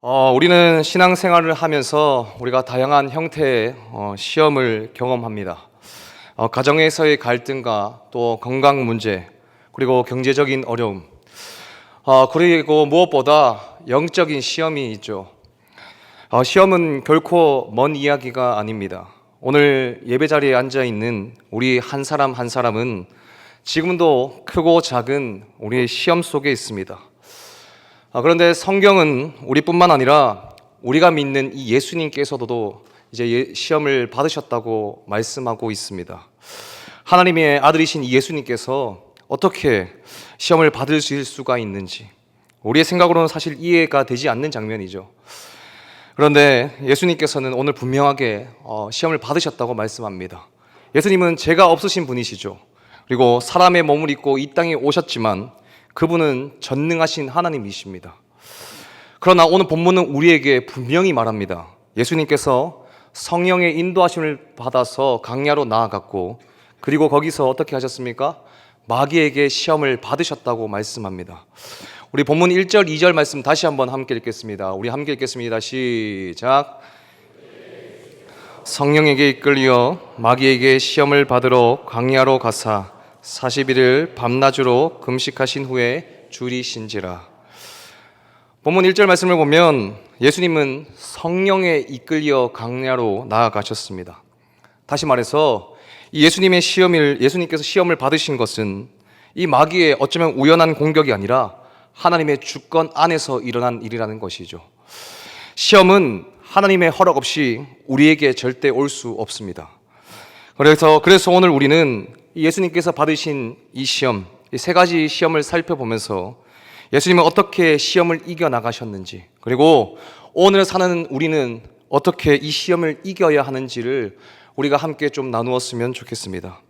우리는 신앙생활을 하면서 우리가 다양한 형태의 시험을 경험합니다. 가정에서의 갈등과 또 건강 문제, 그리고 경제적인 어려움, 그리고 무엇보다 영적인 시험이 있죠. 시험은 결코 먼 이야기가 아닙니다. 오늘 예배 자리에 앉아 있는 우리 한 사람 한 사람은 지금도 크고 작은 우리의 시험 속에 있습니다. 그런데 성경은 우리뿐만 아니라 우리가 믿는 이 예수님께서도 이제 시험을 받으셨다고 말씀하고 있습니다. 하나님의 아들이신 이 예수님께서 어떻게 시험을 받으실 수가 있는지 우리의 생각으로는 사실 이해가 되지 않는 장면이죠. 그런데 예수님께서는 오늘 분명하게 시험을 받으셨다고 말씀합니다. 예수님은 죄가 없으신 분이시죠. 그리고 사람의 몸을 입고 이 땅에 오셨지만 그분은 전능하신 하나님이십니다. 그러나 오늘 본문은 우리에게 분명히 말합니다. 예수님께서 성령의 인도하심을 받아서 광야로 나아갔고, 그리고 거기서 어떻게 하셨습니까? 마귀에게 시험을 받으셨다고 말씀합니다. 우리 본문 1절, 2절 말씀 다시 한번 함께 읽겠습니다. 우리 함께 읽겠습니다. 시작. 성령에게 이끌려 마귀에게 시험을 받으러 광야로 가사 40일을 밤낮으로 금식하신 후에 줄이신지라. 본문 1절 말씀을 보면 예수님은 성령에 이끌려 광야로 나아가셨습니다. 다시 말해서 예수님께서 시험을 받으신 것은 이 마귀의 어쩌면 우연한 공격이 아니라 하나님의 주권 안에서 일어난 일이라는 것이죠. 시험은 하나님의 허락 없이 우리에게 절대 올 수 없습니다. 그래서 오늘 우리는 예수님께서 받으신 이 시험, 이 세 가지 시험을 살펴보면서 예수님은 어떻게 시험을 이겨나가셨는지, 그리고 오늘 사는 우리는 어떻게 이 시험을 이겨야 하는지를 우리가 함께 좀 나누었으면 좋겠습니다.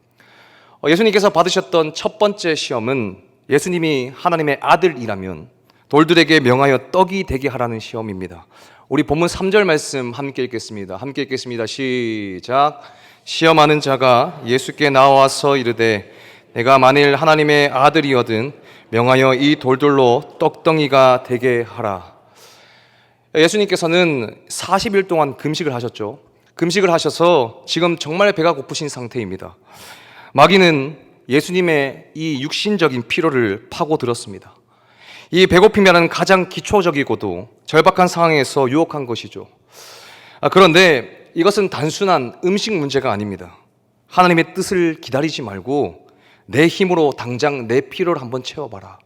예수님께서 받으셨던 첫 번째 시험은 예수님이 하나님의 아들이라면 돌들에게 명하여 떡이 되게 하라는 시험입니다. 우리 본문 3절 말씀 함께 읽겠습니다. 함께 읽겠습니다. 시작. 시험하는 자가 예수께 나와서 이르되 내가 만일 하나님의 아들이거든 명하여 이 돌들로 떡덩이가 되게 하라. 예수님께서는 40일 동안 금식을 하셨죠. 금식을 하셔서 지금 정말 배가 고프신 상태입니다. 마귀는 예수님의 이 육신적인 피로를 파고들었습니다. 이 배고픔이라는 가장 기초적이고도 절박한 상황에서 유혹한 것이죠. 그런데 이것은 단순한 음식 문제가 아닙니다. 하나님의 뜻을 기다리지 말고 내 힘으로 당장 내 필요를 한번 채워봐라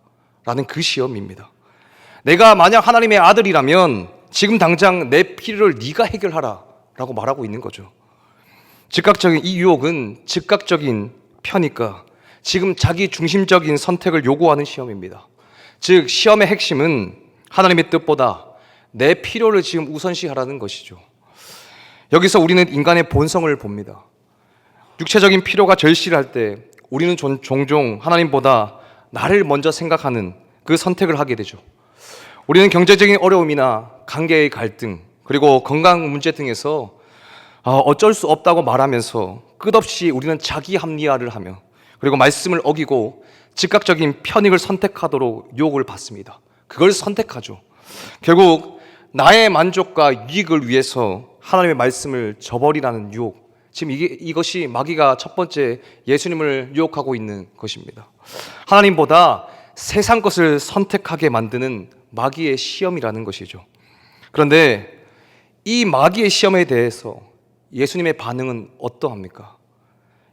라는 그 시험입니다. 내가 만약 하나님의 아들이라면 지금 당장 내 필요를 네가 해결하라 라고 말하고 있는 거죠. 이 유혹은 즉각적인 편이니까 지금 자기 중심적인 선택을 요구하는 시험입니다. 즉 시험의 핵심은 하나님의 뜻보다 내 필요를 지금 우선시하라는 것이죠. 여기서 우리는 인간의 본성을 봅니다. 육체적인 필요가 절실할 때 우리는 종종 하나님보다 나를 먼저 생각하는 그 선택을 하게 되죠. 우리는 경제적인 어려움이나 관계의 갈등, 그리고 건강 문제 등에서 어쩔 수 없다고 말하면서 끝없이 우리는 자기 합리화를 하며, 그리고 말씀을 어기고 즉각적인 편익을 선택하도록 유혹을 받습니다. 그걸 선택하죠. 결국 나의 만족과 유익을 위해서 하나님의 말씀을 저버리라는 유혹, 지금 이것이 마귀가 첫 번째 예수님을 유혹하고 있는 것입니다. 하나님보다 세상 것을 선택하게 만드는 마귀의 시험이라는 것이죠. 그런데 이 마귀의 시험에 대해서 예수님의 반응은 어떠합니까?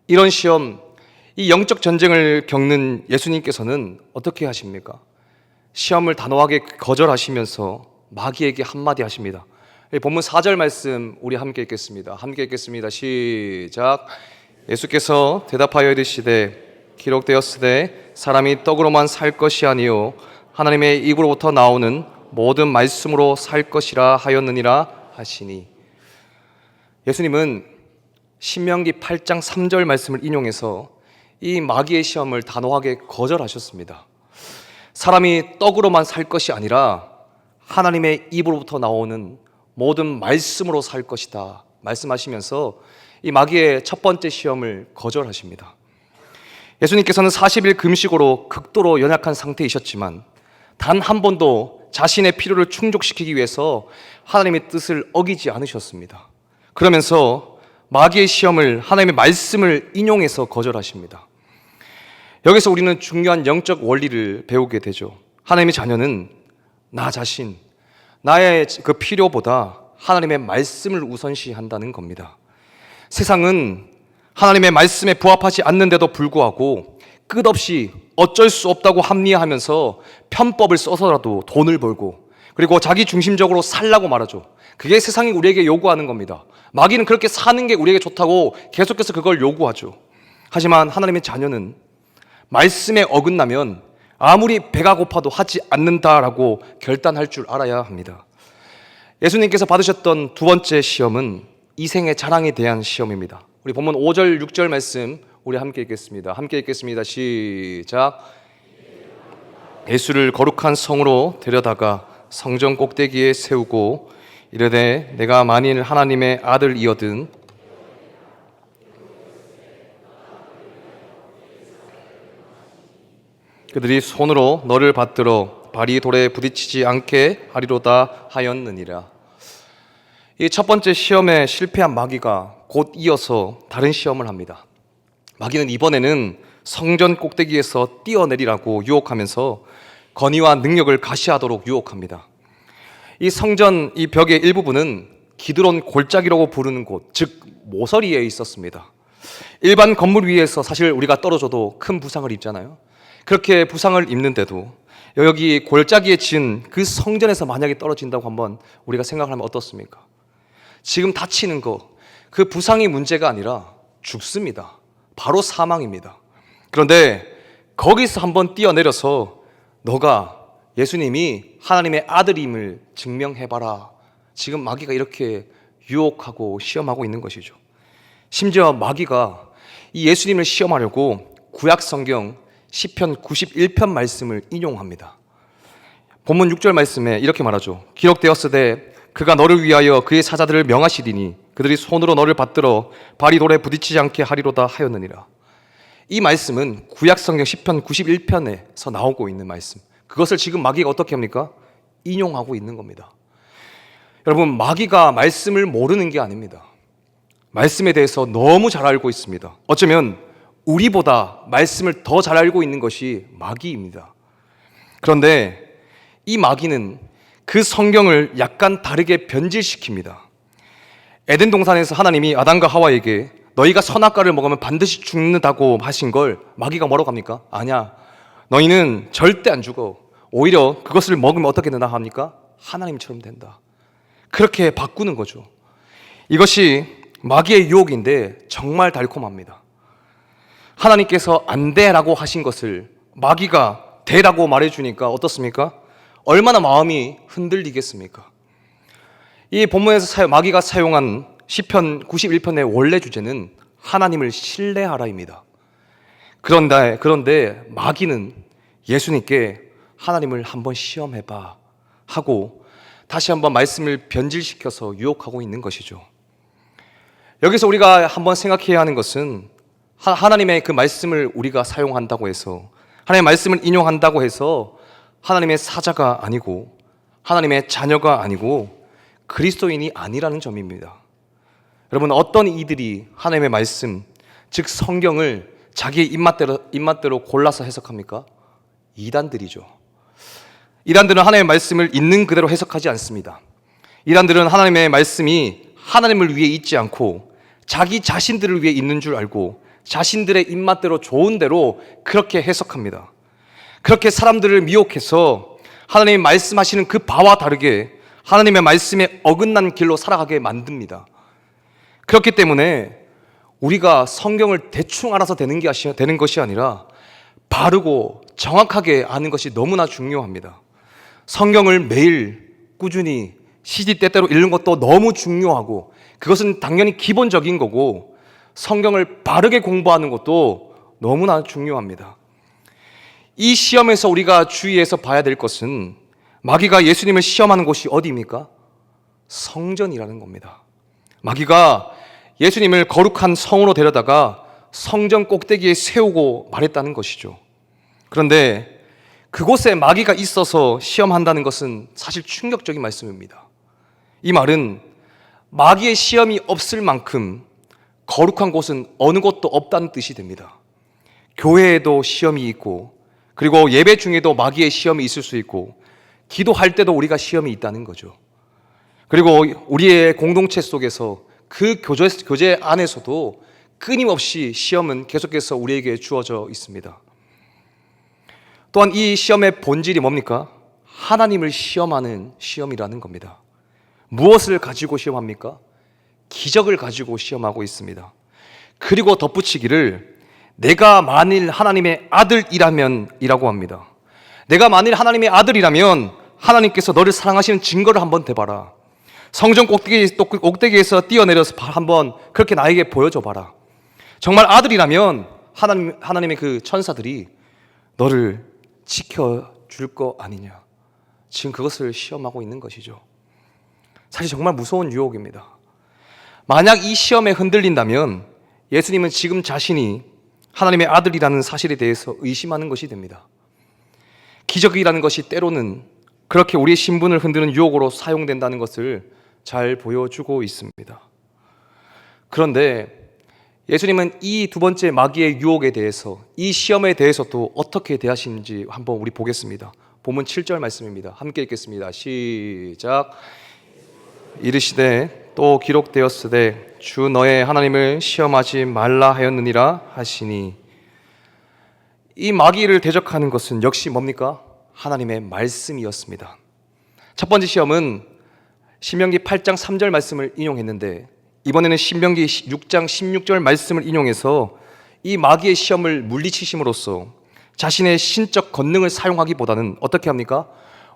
이런 시험, 이 영적 전쟁을 겪는 예수님께서는 어떻게 하십니까? 시험을 단호하게 거절하시면서 마귀에게 한마디 하십니다. 본문 4절 말씀 우리 함께 읽겠습니다. 함께 읽겠습니다. 시작. 예수께서 대답하여 이르시되 기록되었으되 사람이 떡으로만 살 것이 아니요 하나님의 입으로부터 나오는 모든 말씀으로 살 것이라 하였느니라 하시니. 예수님은 신명기 8장 3절 말씀을 인용해서 이 마귀의 시험을 단호하게 거절하셨습니다. 사람이 떡으로만 살 것이 아니라 하나님의 입으로부터 나오는 모든 말씀으로 살 것이다 말씀하시면서 이 마귀의 첫 번째 시험을 거절하십니다. 예수님께서는 40일 금식으로 극도로 연약한 상태이셨지만 단 한 번도 자신의 필요를 충족시키기 위해서 하나님의 뜻을 어기지 않으셨습니다. 그러면서 마귀의 시험을 하나님의 말씀을 인용해서 거절하십니다. 여기서 우리는 중요한 영적 원리를 배우게 되죠. 하나님의 자녀는 나 자신, 나의 그 필요보다 하나님의 말씀을 우선시한다는 겁니다. 세상은 하나님의 말씀에 부합하지 않는데도 불구하고 끝없이 어쩔 수 없다고 합리화하면서 편법을 써서라도 돈을 벌고 그리고 자기 중심적으로 살라고 말하죠. 그게 세상이 우리에게 요구하는 겁니다. 마귀는 그렇게 사는 게 우리에게 좋다고 계속해서 그걸 요구하죠. 하지만 하나님의 자녀는 말씀에 어긋나면 아무리 배가 고파도 하지 않는다라고 결단할 줄 알아야 합니다. 예수님께서 받으셨던 두 번째 시험은 이생의 자랑에 대한 시험입니다. 우리 본문 5절, 6절 말씀 우리 함께 읽겠습니다. 함께 읽겠습니다. 시작. 예수를 거룩한 성으로 데려다가 성전 꼭대기에 세우고 이르되 내가 만일 하나님의 아들이거든 그들이 손으로 너를 받들어 발이 돌에 부딪히지 않게 하리로다 하였느니라. 이 첫 번째 시험에 실패한 마귀가 곧 이어서 다른 시험을 합니다. 마귀는 이번에는 성전 꼭대기에서 뛰어내리라고 유혹하면서 권위와 능력을 가시하도록 유혹합니다. 이 성전 이 벽의 일부분은 기드론 골짜기라고 부르는 곳, 즉 모서리에 있었습니다. 일반 건물 위에서 사실 우리가 떨어져도 큰 부상을 입잖아요. 그렇게 부상을 입는데도 여기 골짜기에 지은 그 성전에서 만약에 떨어진다고 한번 우리가 생각하면 어떻습니까? 지금 다치는 거, 그 부상이 문제가 아니라 죽습니다. 바로 사망입니다. 그런데 거기서 한번 뛰어내려서 너가 예수님이 하나님의 아들임을 증명해봐라. 지금 마귀가 이렇게 유혹하고 시험하고 있는 것이죠. 심지어 마귀가 이 예수님을 시험하려고 구약 성경 시편 91편 말씀을 인용합니다. 본문 6절 말씀에 이렇게 말하죠. 기록되었으되 그가 너를 위하여 그의 사자들을 명하시리니 그들이 손으로 너를 받들어 발이 돌에 부딪히지 않게 하리로다 하였느니라. 이 말씀은 구약 성경 시편 91편에서 나오고 있는 말씀. 그것을 지금 마귀가 어떻게 합니까? 인용하고 있는 겁니다. 여러분, 마귀가 말씀을 모르는 게 아닙니다. 말씀에 대해서 너무 잘 알고 있습니다. 어쩌면 우리보다 말씀을 더 잘 알고 있는 것이 마귀입니다. 그런데 이 마귀는 그 성경을 약간 다르게 변질시킵니다. 에덴 동산에서 하나님이 아담과 하와에게 너희가 선악과를 먹으면 반드시 죽는다고 하신 걸 마귀가 뭐라고 합니까? 아니야, 너희는 절대 안 죽어. 오히려 그것을 먹으면 어떻게 된다 합니까? 하나님처럼 된다. 그렇게 바꾸는 거죠. 이것이 마귀의 유혹인데 정말 달콤합니다. 하나님께서 안 돼라고 하신 것을 마귀가 돼라고 말해주니까 어떻습니까? 얼마나 마음이 흔들리겠습니까? 이 본문에서 마귀가 사용한 시편 91편의 원래 주제는 하나님을 신뢰하라입니다. 그런데 마귀는 예수님께 하나님을 한번 시험해봐 하고 다시 한번 말씀을 변질시켜서 유혹하고 있는 것이죠. 여기서 우리가 한번 생각해야 하는 것은 하나님의 그 말씀을 우리가 사용한다고 해서 하나님의 말씀을 인용한다고 해서 하나님의 사자가 아니고 하나님의 자녀가 아니고 그리스도인이 아니라는 점입니다. 여러분, 어떤 이들이 하나님의 말씀, 즉 성경을 자기의 입맛대로 골라서 해석합니까? 이단들이죠. 이단들은 하나님의 말씀을 있는 그대로 해석하지 않습니다. 이단들은 하나님의 말씀이 하나님을 위해 있지 않고 자기 자신들을 위해 있는 줄 알고 자신들의 입맛대로 좋은 대로 그렇게 해석합니다. 그렇게 사람들을 미혹해서 하나님이 말씀하시는 그 바와 다르게 하나님의 말씀에 어긋난 길로 살아가게 만듭니다. 그렇기 때문에 우리가 성경을 대충 알아서 되는 것이 아니라 바르고 정확하게 아는 것이 너무나 중요합니다. 성경을 매일 꾸준히 시시때때로 읽는 것도 너무 중요하고 그것은 당연히 기본적인 거고 성경을 바르게 공부하는 것도 너무나 중요합니다. 이 시험에서 우리가 주의해서 봐야 될 것은 마귀가 예수님을 시험하는 곳이 어디입니까? 성전이라는 겁니다. 마귀가 예수님을 거룩한 성으로 데려다가 성전 꼭대기에 세우고 말했다는 것이죠. 그런데 그곳에 마귀가 있어서 시험한다는 것은 사실 충격적인 말씀입니다. 이 말은 마귀의 시험이 없을 만큼 거룩한 곳은 어느 곳도 없다는 뜻이 됩니다. 교회에도 시험이 있고, 그리고 예배 중에도 마귀의 시험이 있을 수 있고, 기도할 때도 우리가 시험이 있다는 거죠. 그리고 우리의 공동체 속에서 그 교제 안에서도 끊임없이 시험은 계속해서 우리에게 주어져 있습니다. 또한 이 시험의 본질이 뭡니까? 하나님을 시험하는 시험이라는 겁니다. 무엇을 가지고 시험합니까? 기적을 가지고 시험하고 있습니다. 그리고 덧붙이기를 내가 만일 하나님의 아들이라면 이라고 합니다. 내가 만일 하나님의 아들이라면 하나님께서 너를 사랑하시는 증거를 한번 대봐라. 성전 꼭대기에서 뛰어내려서 한번 그렇게 나에게 보여줘 봐라. 정말 아들이라면 하나님의 그 천사들이 너를 지켜줄 거 아니냐. 지금 그것을 시험하고 있는 것이죠. 사실 정말 무서운 유혹입니다. 만약 이 시험에 흔들린다면 예수님은 지금 자신이 하나님의 아들이라는 사실에 대해서 의심하는 것이 됩니다. 기적이라는 것이 때로는 그렇게 우리의 신분을 흔드는 유혹으로 사용된다는 것을 잘 보여주고 있습니다. 그런데 예수님은 이 두 번째 마귀의 유혹에 대해서, 이 시험에 대해서도 어떻게 대하시는지 한번 우리 보겠습니다. 본문 7절 말씀입니다. 함께 읽겠습니다. 시작. 이르시되 또 기록되었으되 주 너의 하나님을 시험하지 말라 하였느니라 하시니. 이 마귀를 대적하는 것은 역시 뭡니까? 하나님의 말씀이었습니다. 첫 번째 시험은 신명기 8장 3절 말씀을 인용했는데, 이번에는 신명기 6장 16절 말씀을 인용해서 이 마귀의 시험을 물리치심으로써 자신의 신적 권능을 사용하기보다는 어떻게 합니까?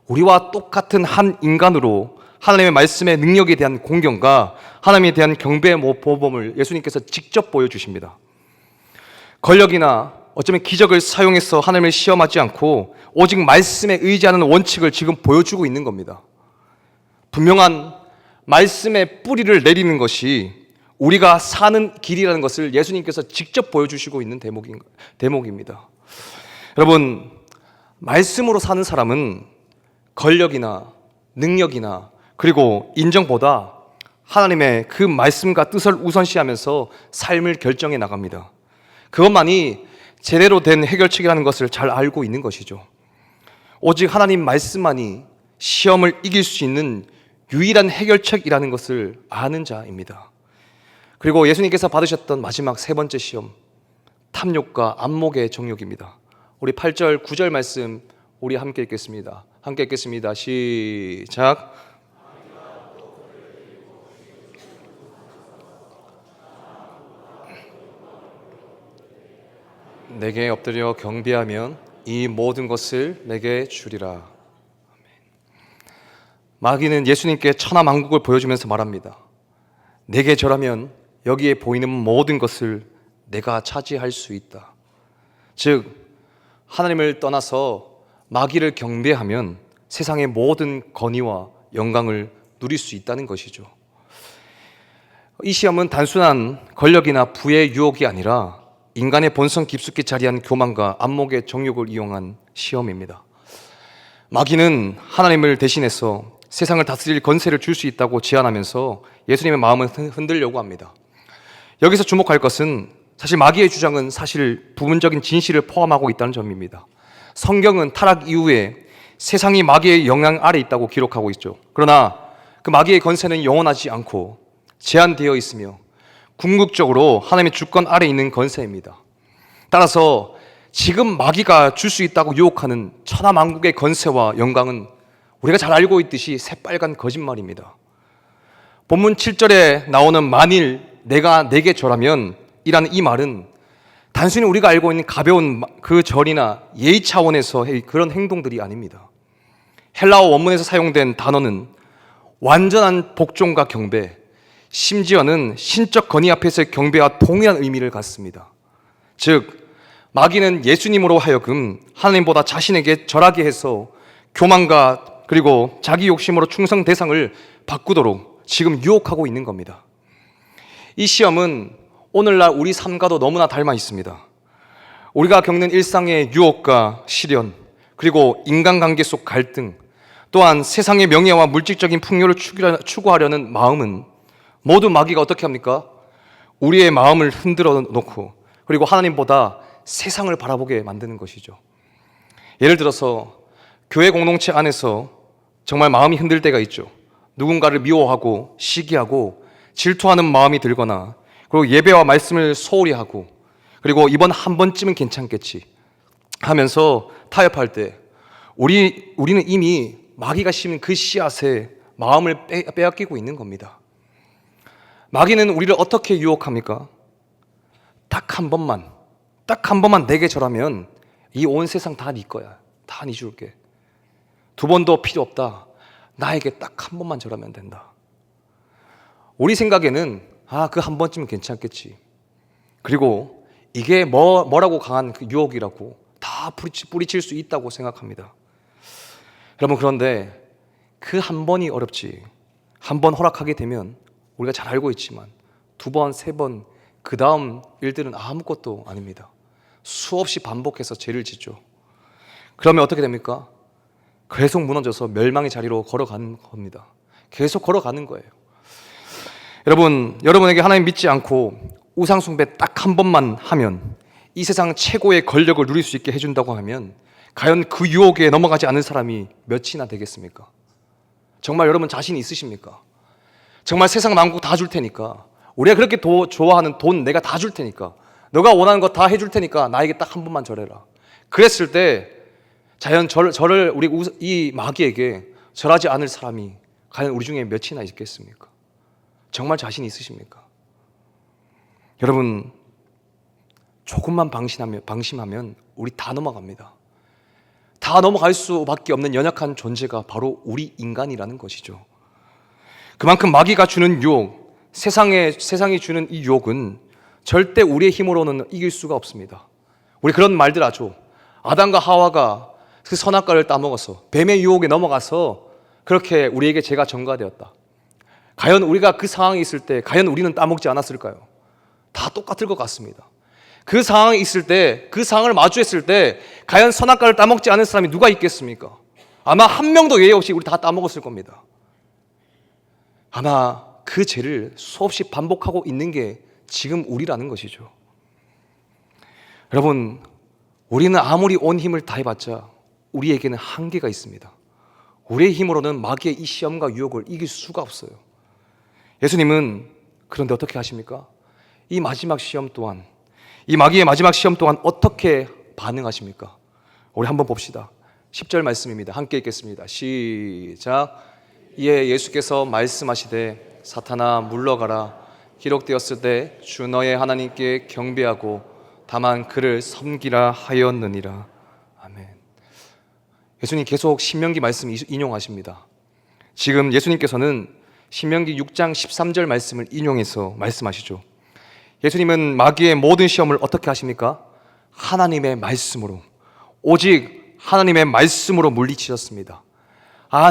우리와 똑같은 한 인간으로 하나님의 말씀의 능력에 대한 공경과 하나님에 대한 경배의 모범을 예수님께서 직접 보여주십니다. 권력이나 어쩌면 기적을 사용해서 하나님을 시험하지 않고 오직 말씀에 의지하는 원칙을 지금 보여주고 있는 겁니다. 분명한 말씀의 뿌리를 내리는 것이 우리가 사는 길이라는 것을 예수님께서 직접 보여주시고 있는 대목입니다. 여러분, 말씀으로 사는 사람은 권력이나 능력이나 그리고 인정보다 하나님의 그 말씀과 뜻을 우선시하면서 삶을 결정해 나갑니다. 그것만이 제대로 된 해결책이라는 것을 잘 알고 있는 것이죠. 오직 하나님 말씀만이 시험을 이길 수 있는 유일한 해결책이라는 것을 아는 자입니다. 그리고 예수님께서 받으셨던 마지막 세 번째 시험, 탐욕과 안목의 정욕입니다. 우리 8절, 9절 말씀 우리 함께 읽겠습니다. 함께 읽겠습니다. 시작. 내게 엎드려 경배하면 이 모든 것을 내게 주리라. 마귀는 예수님께 천하만국을 보여주면서 말합니다. 내게 절하면 여기에 보이는 모든 것을 내가 차지할 수 있다. 즉, 하나님을 떠나서 마귀를 경배하면 세상의 모든 권위와 영광을 누릴 수 있다는 것이죠. 이 시험은 단순한 권력이나 부의 유혹이 아니라 인간의 본성 깊숙이 자리한 교만과 안목의 정욕을 이용한 시험입니다. 마귀는 하나님을 대신해서 세상을 다스릴 권세를 줄 수 있다고 제안하면서 예수님의 마음을 흔들려고 합니다. 여기서 주목할 것은 사실 마귀의 주장은 사실 부분적인 진실을 포함하고 있다는 점입니다. 성경은 타락 이후에 세상이 마귀의 영향 아래 있다고 기록하고 있죠. 그러나 그 마귀의 권세는 영원하지 않고 제한되어 있으며 궁극적으로 하나님의 주권 아래 있는 권세입니다. 따라서 지금 마귀가 줄 수 있다고 유혹하는 천하만국의 권세와 영광은 우리가 잘 알고 있듯이 새빨간 거짓말입니다. 본문 7절에 나오는 만일 내가 내게 절하면 이라는 이 말은 단순히 우리가 알고 있는 가벼운 그 절이나 예의 차원에서의 그런 행동들이 아닙니다. 헬라어 원문에서 사용된 단어는 완전한 복종과 경배, 심지어는 신적 권위 앞에서의 경배와 동일한 의미를 갖습니다. 즉, 마귀는 예수님으로 하여금 하나님보다 자신에게 절하게 해서 교만과 그리고 자기 욕심으로 충성 대상을 바꾸도록 지금 유혹하고 있는 겁니다. 이 시험은 오늘날 우리 삶과도 너무나 닮아 있습니다. 우리가 겪는 일상의 유혹과 시련, 그리고 인간관계 속 갈등, 또한 세상의 명예와 물질적인 풍요를 추구하려는 마음은 모두 마귀가 어떻게 합니까? 우리의 마음을 흔들어 놓고 그리고 하나님보다 세상을 바라보게 만드는 것이죠. 예를 들어서 교회 공동체 안에서 정말 마음이 흔들 때가 있죠. 누군가를 미워하고 시기하고 질투하는 마음이 들거나, 그리고 예배와 말씀을 소홀히 하고, 그리고 이번 한 번쯤은 괜찮겠지 하면서 타협할 때 우리는 이미 마귀가 심은 그 씨앗에 마음을 빼앗기고 있는 겁니다. 마귀는 우리를 어떻게 유혹합니까? 딱 한 번만 내게 절하면 이 온 세상 다 네 거야. 다 네 줄게. 두 번도 필요 없다. 나에게 딱 한 번만 절하면 된다. 우리 생각에는 그 한 번쯤은 괜찮겠지. 그리고 이게 뭐라고 강한 그 유혹이라고 다 뿌리칠 수 있다고 생각합니다. 여러분, 그런데 그 한 번이 어렵지. 한 번 허락하게 되면 우리가 잘 알고 있지만 두 번, 세 번, 그 다음 일들은 아무것도 아닙니다. 수없이 반복해서 죄를 짓죠. 그러면 어떻게 됩니까? 계속 무너져서 멸망의 자리로 걸어가는 겁니다. 계속 걸어가는 거예요. 여러분에게 하나님 믿지 않고 우상 숭배 딱 한 번만 하면 이 세상 최고의 권력을 누릴 수 있게 해준다고 하면 과연 그 유혹에 넘어가지 않은 사람이 몇이나 되겠습니까? 정말 여러분 자신 있으십니까? 정말 세상 만국 다 줄 테니까, 우리가 그렇게 좋아하는 돈 내가 다 줄 테니까, 너가 원하는 거 다 해줄 테니까 나에게 딱 한 번만 절해라. 그랬을 때 자연 저를 이 마귀에게 절하지 않을 사람이 과연 우리 중에 몇이나 있겠습니까? 정말 자신 있으십니까? 여러분, 조금만 방심하면 우리 다 넘어갑니다. 다 넘어갈 수밖에 없는 연약한 존재가 바로 우리 인간이라는 것이죠. 그만큼 마귀가 주는 유혹, 세상이 주는 이 유혹은 절대 우리의 힘으로는 이길 수가 없습니다. 우리 그런 말들 하죠. 아담과 하와가 그 선악과를 따먹어서 뱀의 유혹에 넘어가서 그렇게 우리에게 죄가 전가되었다. 과연 우리가 그 상황에 있을 때 과연 우리는 따먹지 않았을까요? 다 똑같을 것 같습니다. 그 상황에 있을 때, 그 상황을 마주했을 때 과연 선악과를 따먹지 않은 사람이 누가 있겠습니까? 아마 한 명도 예외 없이 우리 다 따먹었을 겁니다. 아마 그 죄를 수없이 반복하고 있는 게 지금 우리라는 것이죠. 여러분, 우리는 아무리 온 힘을 다해봤자 우리에게는 한계가 있습니다. 우리의 힘으로는 마귀의 이 시험과 유혹을 이길 수가 없어요. 예수님은 그런데 어떻게 하십니까? 이 마지막 시험 또한, 이 마귀의 마지막 시험 또한 어떻게 반응하십니까? 우리 한번 봅시다. 10절 말씀입니다. 함께 읽겠습니다. 시작. 이에 예수께서 말씀하시되 사탄아 물러가라. 기록되었을 때 주 너의 하나님께 경배하고 다만 그를 섬기라 하였느니라. 아멘. 예수님 계속 신명기 말씀 인용하십니다. 지금 예수님께서는 신명기 6장 13절 말씀을 인용해서 말씀하시죠. 예수님은 마귀의 모든 시험을 어떻게 하십니까? 하나님의 말씀으로, 오직 하나님의 말씀으로 물리치셨습니다.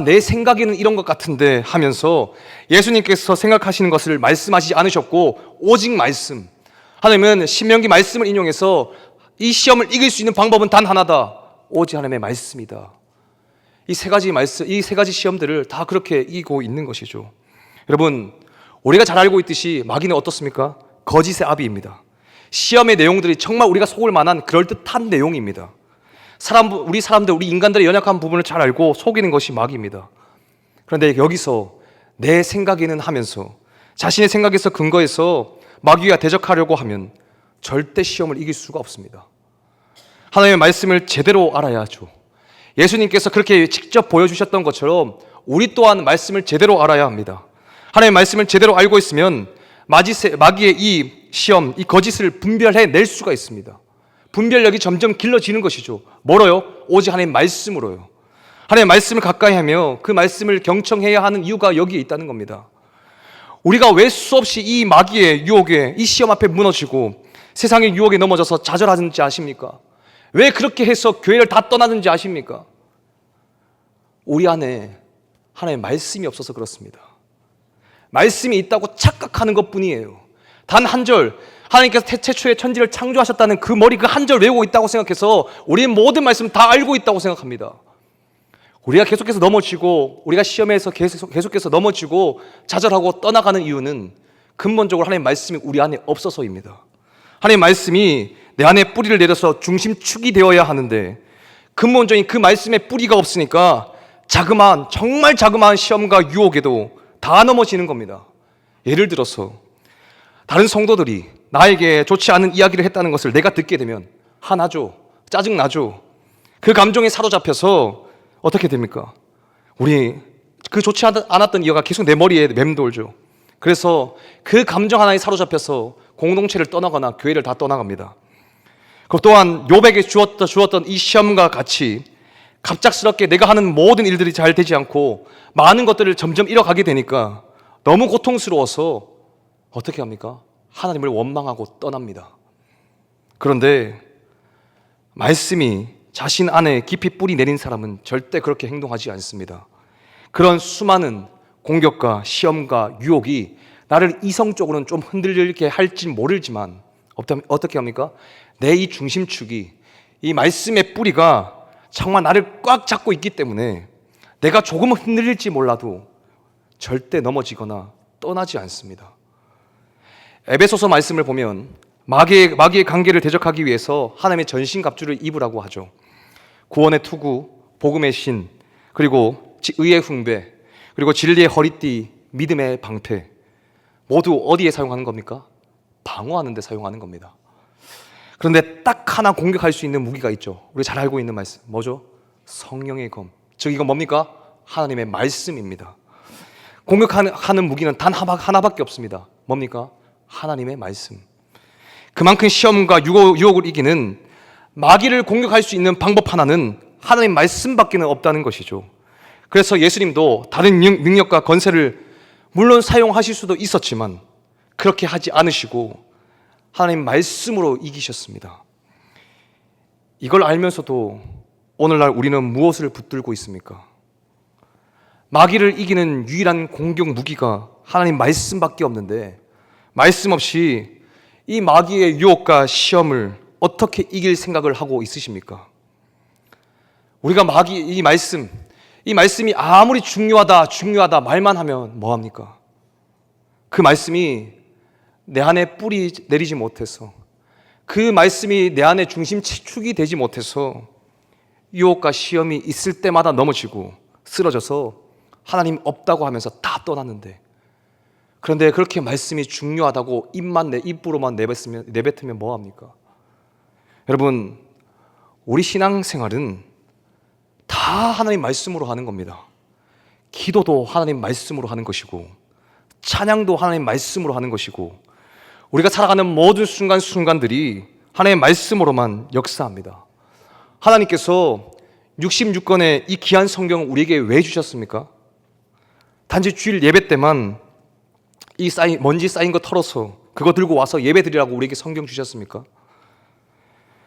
내 생각에는 이런 것 같은데 하면서 예수님께서 생각하시는 것을 말씀하시지 않으셨고 오직 말씀, 하나님은 신명기 말씀을 인용해서 이 시험을 이길 수 있는 방법은 단 하나다. 오직 하나님의 말씀이다. 이 세 가지 시험들을 다 그렇게 이기고 있는 것이죠. 여러분, 우리가 잘 알고 있듯이 마귀는 어떻습니까? 거짓의 아비입니다. 시험의 내용들이 정말 우리가 속을 만한 그럴듯한 내용입니다. 우리 인간들의 연약한 부분을 잘 알고 속이는 것이 마귀입니다. 그런데 여기서 내 생각에는 하면서 자신의 생각에서 근거해서 마귀가 대적하려고 하면 절대 시험을 이길 수가 없습니다. 하나님의 말씀을 제대로 알아야 하죠. 예수님께서 그렇게 직접 보여주셨던 것처럼 우리 또한 말씀을 제대로 알아야 합니다. 하나님의 말씀을 제대로 알고 있으면 마귀의 이 시험, 이 거짓을 분별해낼 수가 있습니다. 분별력이 점점 길러지는 것이죠. 뭐로요? 오직 하나님의 말씀으로요. 하나님의 말씀을 가까이 하며 그 말씀을 경청해야 하는 이유가 여기에 있다는 겁니다. 우리가 왜 수없이 이 마귀의 유혹에, 이 시험 앞에 무너지고 세상의 유혹에 넘어져서 좌절하는지 아십니까? 왜 그렇게 해서 교회를 다 떠나는지 아십니까? 우리 안에 하나님의 말씀이 없어서 그렇습니다. 말씀이 있다고 착각하는 것뿐이에요. 단 한 절, 하나님께서 태초에 천지를 창조하셨다는 그 머리 그 한 절 외우고 있다고 생각해서 우리는 모든 말씀 다 알고 있다고 생각합니다. 우리가 계속해서 넘어지고 우리가 시험에서 계속해서 넘어지고 좌절하고 떠나가는 이유는 근본적으로 하나님의 말씀이 우리 안에 없어서입니다. 하나님의 말씀이 내 안에 뿌리를 내려서 중심축이 되어야 하는데 근본적인 그 말씀의 뿌리가 없으니까 자그마한 정말 자그마한 시험과 유혹에도 다 넘어지는 겁니다. 예를 들어서 다른 성도들이 나에게 좋지 않은 이야기를 했다는 것을 내가 듣게 되면 화나죠. 짜증나죠. 그 감정에 사로잡혀서 어떻게 됩니까? 우리 그 좋지 않았던 이야기가 계속 내 머리에 맴돌죠. 그래서 그 감정 하나에 사로잡혀서 공동체를 떠나거나 교회를 다 떠나갑니다. 그 또한 욥에게 주었던 이 시험과 같이 갑작스럽게 내가 하는 모든 일들이 잘 되지 않고 많은 것들을 점점 잃어가게 되니까 너무 고통스러워서 어떻게 합니까? 하나님을 원망하고 떠납니다. 그런데 말씀이 자신 안에 깊이 뿌리 내린 사람은 절대 그렇게 행동하지 않습니다. 그런 수많은 공격과 시험과 유혹이 나를 이성적으로는 좀 흔들리게 할지 모르지만 어떻게 합니까? 내 이 중심축이 이 말씀의 뿌리가 정말 나를 꽉 잡고 있기 때문에 내가 조금은 흔들릴지 몰라도 절대 넘어지거나 떠나지 않습니다. 에베소서 말씀을 보면 마귀의 관계를 대적하기 위해서 하나님의 전신갑주를 입으라고 하죠. 구원의 투구, 복음의 신, 그리고 의의 흉배, 그리고 진리의 허리띠, 믿음의 방패, 모두 어디에 사용하는 겁니까? 방어하는 데 사용하는 겁니다. 그런데 딱 하나 공격할 수 있는 무기가 있죠. 우리 잘 알고 있는 말씀, 뭐죠? 성령의 검. 즉 이건 뭡니까? 하나님의 말씀입니다. 공격하는 무기는 단 하나밖에 없습니다. 뭡니까? 하나님의 말씀. 그만큼 시험과 유혹을 이기는 마귀를 공격할 수 있는 방법 하나는 하나님 말씀밖에 없다는 것이죠. 그래서 예수님도 다른 능력과 권세를 물론 사용하실 수도 있었지만 그렇게 하지 않으시고 하나님 말씀으로 이기셨습니다. 이걸 알면서도 오늘날 우리는 무엇을 붙들고 있습니까? 마귀를 이기는 유일한 공격 무기가 하나님 말씀밖에 없는데 말씀 없이 이 마귀의 유혹과 시험을 어떻게 이길 생각을 하고 있으십니까? 우리가 이 말씀이 아무리 중요하다 말만 하면 뭐합니까? 그 말씀이 내 안에 뿌리 내리지 못해서 그 말씀이 내 안에 중심축이 되지 못해서 유혹과 시험이 있을 때마다 넘어지고 쓰러져서 하나님 없다고 하면서 다 떠났는데 그런데 그렇게 말씀이 중요하다고 입으로만 내뱉으면 뭐합니까? 여러분, 우리 신앙생활은 다 하나님 말씀으로 하는 겁니다. 기도도 하나님 말씀으로 하는 것이고 찬양도 하나님 말씀으로 하는 것이고 우리가 살아가는 모든 순간순간들이 하나님의 말씀으로만 역사합니다. 하나님께서 66권의 이 귀한 성경을 우리에게 왜 주셨습니까? 단지 주일 예배 때만 이 먼지 쌓인 거 털어서 그거 들고 와서 예배 드리라고 우리에게 성경 주셨습니까?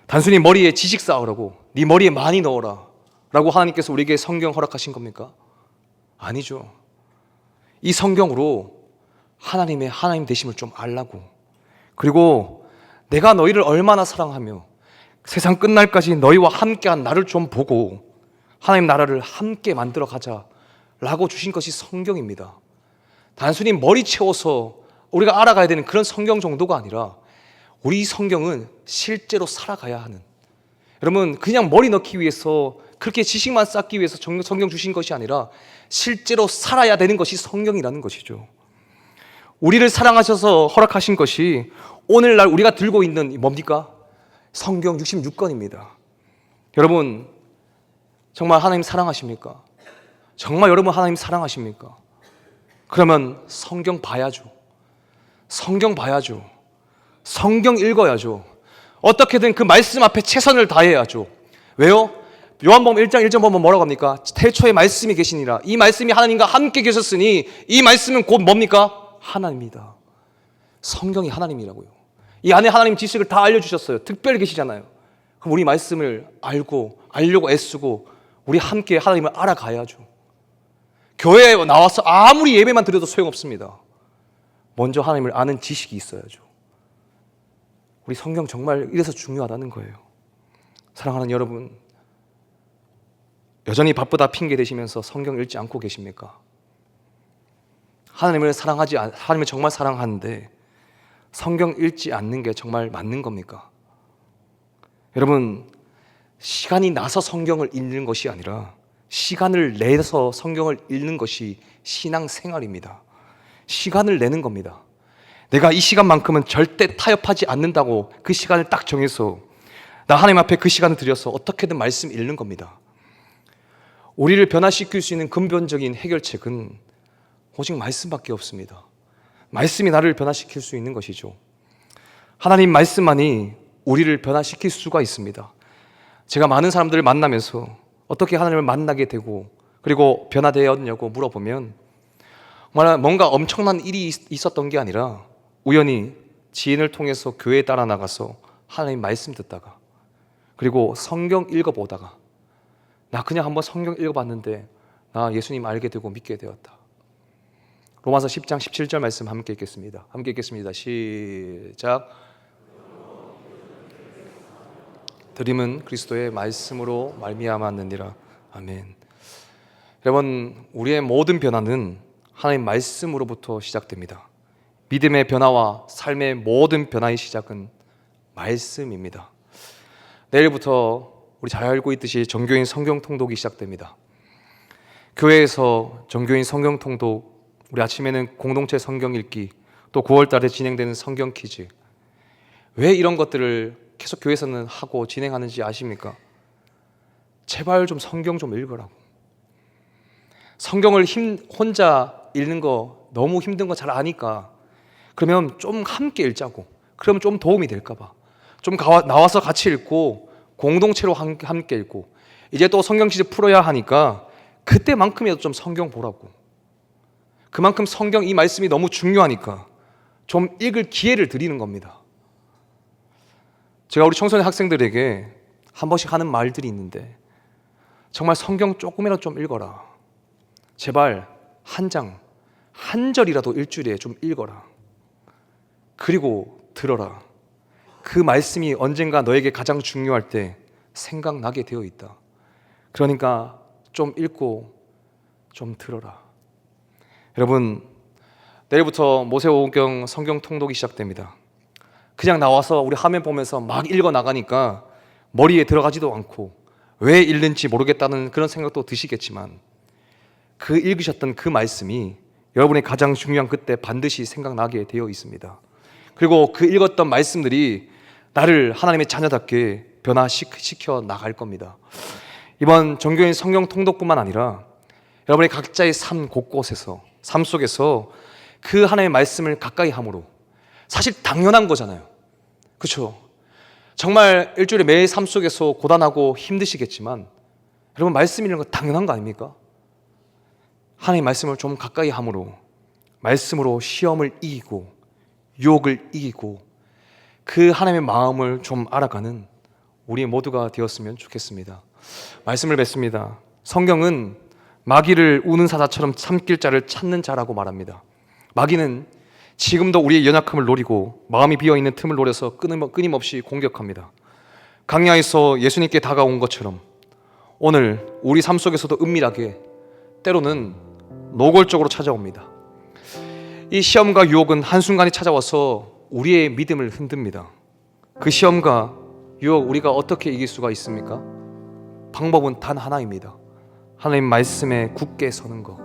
단순히 머리에 지식 쌓으라고 네 머리에 많이 넣어라 라고 하나님께서 우리에게 성경 허락하신 겁니까? 아니죠. 이 성경으로 하나님 되심을 좀 알라고, 그리고 내가 너희를 얼마나 사랑하며 세상 끝날까지 너희와 함께한 나를 좀 보고 하나님 나라를 함께 만들어 가자라고 주신 것이 성경입니다. 단순히 머리 채워서 우리가 알아가야 되는 그런 성경 정도가 아니라 우리 성경은 실제로 살아가야 하는, 여러분 그냥 머리 넣기 위해서 그렇게 지식만 쌓기 위해서 성경 주신 것이 아니라 실제로 살아야 되는 것이 성경이라는 것이죠. 우리를 사랑하셔서 허락하신 것이 오늘날 우리가 들고 있는 뭡니까? 성경 66권입니다. 여러분 정말 하나님 사랑하십니까? 정말 여러분 하나님 사랑하십니까? 그러면 성경 봐야죠. 성경 읽어야죠. 어떻게든 그 말씀 앞에 최선을 다해야죠. 왜요? 요한복음 1장 1절 보면 뭐라고 합니까? 태초에 말씀이 계시니라. 이 말씀이 하나님과 함께 계셨으니 이 말씀은 곧 뭡니까? 하나님입니다. 성경이 하나님이라고요. 이 안에 하나님 지식을 다 알려주셨어요. 특별히 계시잖아요. 그럼 우리 말씀을 알려고 애쓰고 우리 함께 하나님을 알아가야죠. 교회에 나와서 아무리 예배만 드려도 소용없습니다. 먼저 하나님을 아는 지식이 있어야죠. 우리 성경 정말 이래서 중요하다는 거예요. 사랑하는 여러분, 여전히 바쁘다 핑계 대시면서 성경 읽지 않고 계십니까? 하나님을 정말 사랑하는데 성경 읽지 않는 게 정말 맞는 겁니까? 여러분, 시간이 나서 성경을 읽는 것이 아니라 시간을 내서 성경을 읽는 것이 신앙생활입니다. 시간을 내는 겁니다. 내가 이 시간만큼은 절대 타협하지 않는다고 그 시간을 딱 정해서 나 하나님 앞에 그 시간을 들여서 어떻게든 말씀 읽는 겁니다. 우리를 변화시킬 수 있는 근본적인 해결책은 오직 말씀밖에 없습니다. 말씀이 나를 변화시킬 수 있는 것이죠. 하나님 말씀만이 우리를 변화시킬 수가 있습니다. 제가 많은 사람들을 만나면서 어떻게 하나님을 만나게 되고 그리고 변화되었냐고 물어보면 뭔가 엄청난 일이 있었던 게 아니라 우연히 지인을 통해서 교회에 따라 나가서 하나님 말씀 듣다가 그리고 성경 읽어보다가 나 그냥 한번 성경 읽어봤는데 나 예수님 알게 되고 믿게 되었다. 로마서 10장 17절 말씀 함께 읽겠습니다. 함께 읽겠습니다. 시작. 드림은 그리스도의 말씀으로 말미암았느니라. 아멘. 여러분, 우리의 모든 변화는 하나님 말씀으로부터 시작됩니다. 믿음의 변화와 삶의 모든 변화의 시작은 말씀입니다. 내일부터 우리 잘 알고 있듯이 정교인 성경 통독이 시작됩니다. 교회에서 정교인 성경 통독, 우리 아침에는 공동체 성경 읽기, 또 9월 달에 진행되는 성경 퀴즈. 왜 이런 것들을 계속 교회에서는 하고 진행하는지 아십니까? 제발 좀 성경 좀 읽으라고. 성경을 혼자 읽는 거 너무 힘든 거 잘 아니까 그러면 좀 함께 읽자고. 그러면 좀 도움이 될까 봐. 좀 나와서 같이 읽고 공동체로 함께 읽고 이제 또 성경 퀴즈 풀어야 하니까 그때만큼이라도 좀 성경 보라고. 그만큼 성경 이 말씀이 너무 중요하니까 좀 읽을 기회를 드리는 겁니다. 제가 우리 청소년 학생들에게 한 번씩 하는 말들이 있는데 정말 성경 조금이라도 좀 읽어라. 제발 한 장, 한 절이라도 일주일에 좀 읽어라. 그리고 들어라. 그 말씀이 언젠가 너에게 가장 중요할 때 생각나게 되어 있다. 그러니까 좀 읽고 좀 들어라. 여러분, 내일부터 모세오경 성경 통독이 시작됩니다. 그냥 나와서 우리 화면 보면서 막 읽어 나가니까 머리에 들어가지도 않고 왜 읽는지 모르겠다는 그런 생각도 드시겠지만 그 읽으셨던 그 말씀이 여러분의 가장 중요한 그때 반드시 생각나게 되어 있습니다. 그리고 그 읽었던 말씀들이 나를 하나님의 자녀답게 변화시켜 나갈 겁니다. 이번 정교인 성경 통독뿐만 아니라 여러분의 각자의 삶 곳곳에서 삶 속에서 그 하나님의 말씀을 가까이 함으로 사실 당연한 거잖아요. 그렇죠? 정말 일주일에 매일 삶 속에서 고단하고 힘드시겠지만 여러분 말씀 읽는 거 당연한 거 아닙니까? 하나님의 말씀을 좀 가까이 함으로 말씀으로 시험을 이기고 유혹을 이기고 그 하나님의 마음을 좀 알아가는 우리 모두가 되었으면 좋겠습니다. 말씀을 맺습니다. 성경은 마귀를 우는 사자처럼 삼킬 자를 찾는 자라고 말합니다. 마귀는 지금도 우리의 연약함을 노리고 마음이 비어있는 틈을 노려서 끊임없이 공격합니다. 강야에서 예수님께 다가온 것처럼 오늘 우리 삶 속에서도 은밀하게 때로는 노골적으로 찾아옵니다. 이 시험과 유혹은 한순간에 찾아와서 우리의 믿음을 흔듭니다. 그 시험과 유혹 우리가 어떻게 이길 수가 있습니까? 방법은 단 하나입니다. 하나님 말씀에 굳게 서는 것.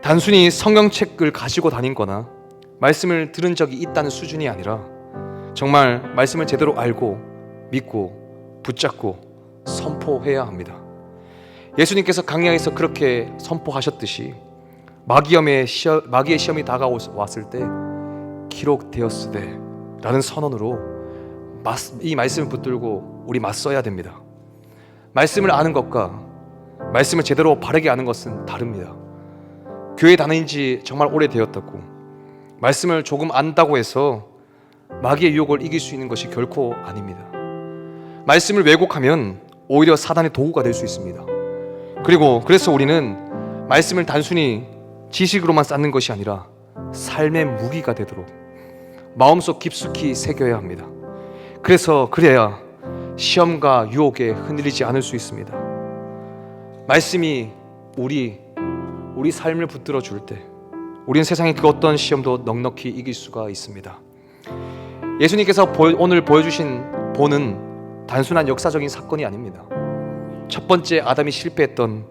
단순히 성경책을 가지고 다닌거나 말씀을 들은 적이 있다는 수준이 아니라 정말 말씀을 제대로 알고 믿고 붙잡고 선포해야 합니다. 예수님께서 강야에서 그렇게 선포하셨듯이 마귀의 시험이 다가왔을 때 기록되었으되 라는 선언으로 이 말씀을 붙들고 우리 맞서야 됩니다. 말씀을 아는 것과 말씀을 제대로 바르게 아는 것은 다릅니다. 교회 다닌 지 정말 오래되었다고 말씀을 조금 안다고 해서 마귀의 유혹을 이길 수 있는 것이 결코 아닙니다. 말씀을 왜곡하면 오히려 사단의 도구가 될 수 있습니다. 그래서 우리는 말씀을 단순히 지식으로만 쌓는 것이 아니라 삶의 무기가 되도록 마음속 깊숙이 새겨야 합니다. 그래야 시험과 유혹에 흔들리지 않을 수 있습니다. 말씀이 우리 삶을 붙들어 줄 때 우리는 세상의 그 어떤 시험도 넉넉히 이길 수가 있습니다. 예수님께서 오늘 보여주신 본은 단순한 역사적인 사건이 아닙니다. 첫 번째 아담이 실패했던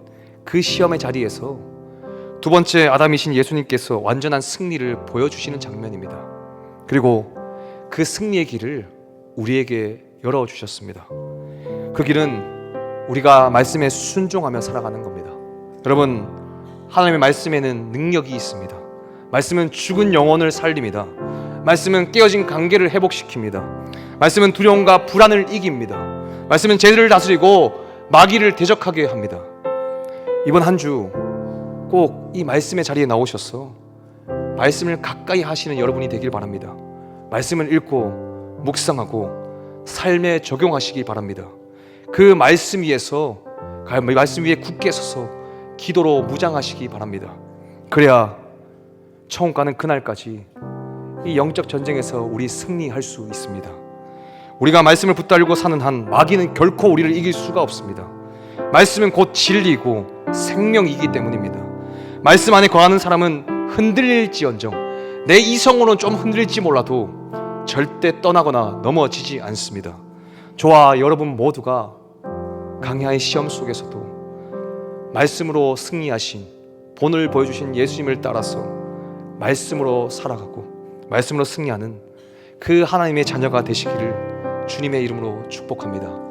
그 시험의 자리에서 두 번째 아담이신 예수님께서 완전한 승리를 보여주시는 장면입니다. 그리고 그 승리의 길을 우리에게 열어주셨습니다. 그 길은 우리가 말씀에 순종하며 살아가는 겁니다. 여러분, 하나님의 말씀에는 능력이 있습니다. 말씀은 죽은 영혼을 살립니다. 말씀은 깨어진 관계를 회복시킵니다. 말씀은 두려움과 불안을 이깁니다. 말씀은 죄를 다스리고 마귀를 대적하게 합니다. 이번 한 주 꼭 이 말씀의 자리에 나오셔서 말씀을 가까이 하시는 여러분이 되길 바랍니다. 말씀을 읽고 묵상하고 삶에 적용하시기 바랍니다. 그 말씀 위에서 말씀 위에 굳게 서서 기도로 무장하시기 바랍니다. 그래야 처음 가는 그날까지 이 영적 전쟁에서 우리 승리할 수 있습니다. 우리가 말씀을 붙들고 사는 한 마귀는 결코 우리를 이길 수가 없습니다. 말씀은 곧 진리이고 생명이기 때문입니다. 말씀 안에 거하는 사람은 흔들릴지언정 내 이성으로는 좀 흔들릴지 몰라도 절대 떠나거나 넘어지지 않습니다. 저와 여러분 모두가 강야의 시험 속에서도 말씀으로 승리하신 본을 보여주신 예수님을 따라서 말씀으로 살아가고 말씀으로 승리하는 그 하나님의 자녀가 되시기를 주님의 이름으로 축복합니다.